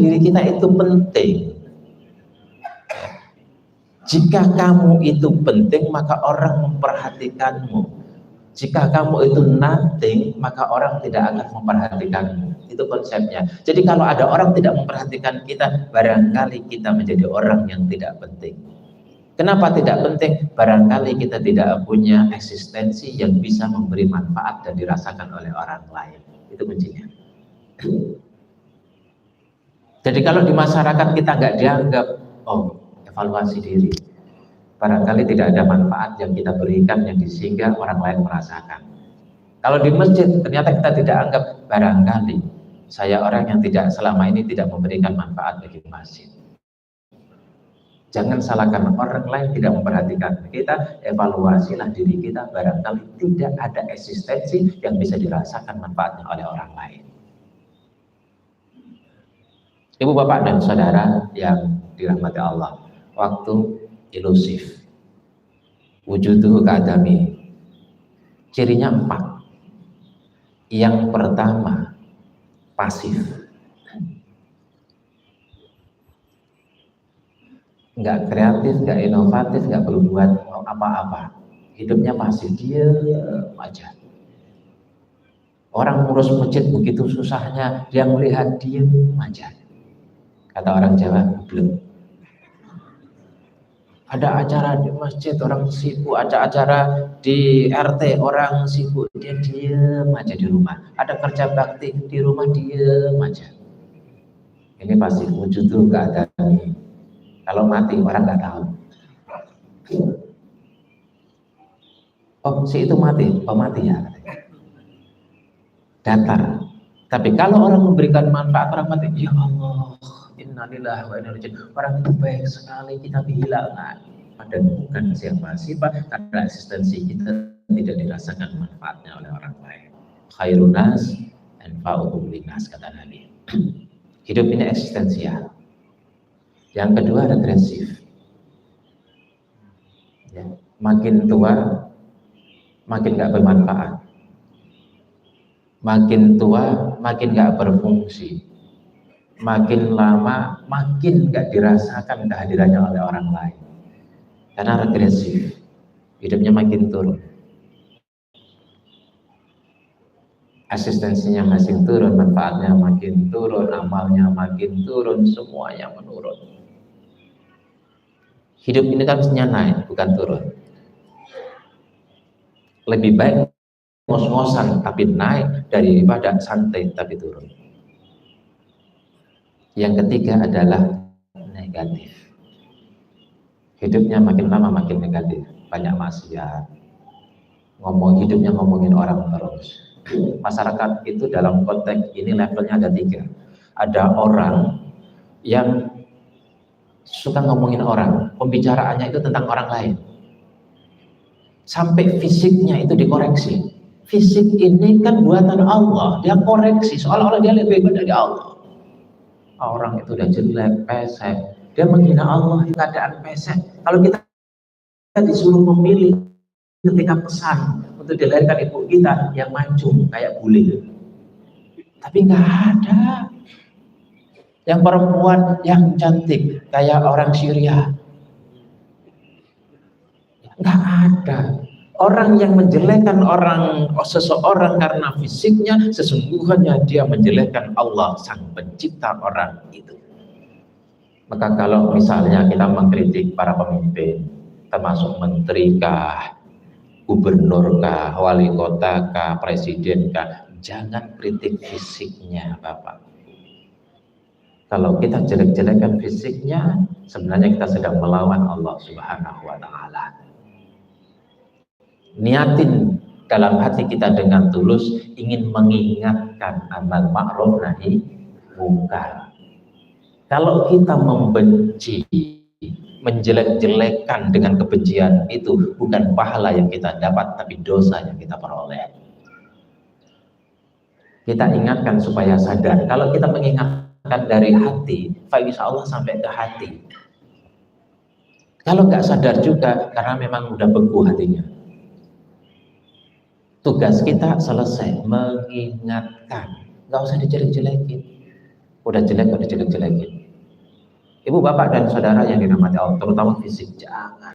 diri kita itu penting. Jika kamu itu penting, maka orang memperhatikanmu. Jika kamu itu nothing, maka orang tidak akan memperhatikanmu. Itu konsepnya. Jadi kalau ada orang tidak memperhatikan kita, barangkali kita menjadi orang yang tidak penting. Kenapa tidak penting? Barangkali kita tidak punya eksistensi yang bisa memberi manfaat dan dirasakan oleh orang lain. Itu kuncinya. Jadi kalau di masyarakat kita nggak dianggap, oh, evaluasi diri. Barangkali tidak ada manfaat yang kita berikan yang sehingga orang lain merasakan. Kalau di masjid ternyata kita tidak anggap, barangkali saya orang yang tidak selama ini tidak memberikan manfaat bagi masjid. Jangan salahkan orang lain tidak memperhatikan kita, evaluasilah diri kita, barangkali tidak ada eksistensi yang bisa dirasakan manfaatnya oleh orang lain. Ibu, bapak, dan saudara yang dirahmati Allah, waktu ilusif, wujuduhu ka'adami, cirinya 4. Yang pertama, pasif, nggak kreatif, nggak inovatif, nggak berbuat apa-apa, hidupnya pasif, diam aja. Orang ngurus masjid begitu susahnya, dia melihat diam aja. Kata orang Jawa, belum. Ada acara di masjid, orang sibuk. Ada acara di RT, orang sibuk. Dia diam aja di rumah. Ada kerja bakti di rumah, diam aja. Ini pasti wujud tuh gak ada. Kalau mati, orang gak tahu. Oh, si itu mati. Oh, mati ya. Datar. Tapi kalau orang memberikan manfaat, orang mati, ya Allah, innalillahi wa inna ilaihi raji'un. Orang itu baik sekali, kita kehilangan. Padahal bukan siapa-siapa, karena eksistensi kita tidak dirasakan manfaatnya oleh orang lain. Khairun nas anfa'uhum linnas, kata Nabi. Hidup ini eksistensial. Yang kedua, regresif. Ya, makin tua, makin gak bermanfaat. Makin tua, makin gak berfungsi. Makin lama, makin gak dirasakan kehadirannya oleh orang lain. Karena regresif, hidupnya makin turun. Asistensinya makin turun, manfaatnya makin turun, amalnya makin turun, semuanya menurun. Hidup ini kan mestinya naik, bukan turun. Lebih baik ngos-ngosan tapi naik daripada santai tapi turun. Yang ketiga adalah negatif. Hidupnya makin lama makin negatif, banyak maksiat. Hidupnya ngomongin orang terus. Masyarakat itu dalam konteks ini levelnya ada 3. Ada orang yang suka ngomongin orang, pembicaraannya itu tentang orang lain. Sampai fisiknya itu dikoreksi. Fisik ini kan buatan Allah, dia koreksi, seolah-olah dia lebih baik dari Allah. Orang itu udah jelek, pesek, dia menghina Allah di keadaan pesek. Kalau kita disuruh memilih ketika pesan untuk dilahirkan ibu kita yang mancung kayak bule, tapi nggak ada. Yang perempuan yang cantik kayak orang Syria, nggak ada. Orang yang menjelekkan seseorang karena fisiknya, sesungguhnya dia menjelekkan Allah, sang pencipta orang itu. Maka kalau misalnya kita mengkritik para pemimpin, termasuk menteri kah, gubernur kah, wali kota kah, presiden kah, jangan kritik fisiknya, Bapak. Kalau kita jelek-jelekan fisiknya, sebenarnya kita sedang melawan Allah Subhanahu wa Ta'ala. Niatin dalam hati kita dengan tulus ingin mengingatkan amal ma'ruf nahi munkar. Kalau kita membenci, menjelek-jelekan dengan kebencian, itu bukan pahala yang kita dapat, tapi dosa yang kita peroleh. Kita ingatkan supaya sadar. Kalau kita mengingatkan dari hati, insya Allah sampai ke hati. Kalau nggak sadar juga, karena memang udah beku hatinya. Tugas kita selesai, mengingatkan, nggak usah dijelek-jelekin. Udah jelek kok dijelek-jelekin. Ibu, bapak dan saudara yang dirahmati Allah, terutama fisik, jangan.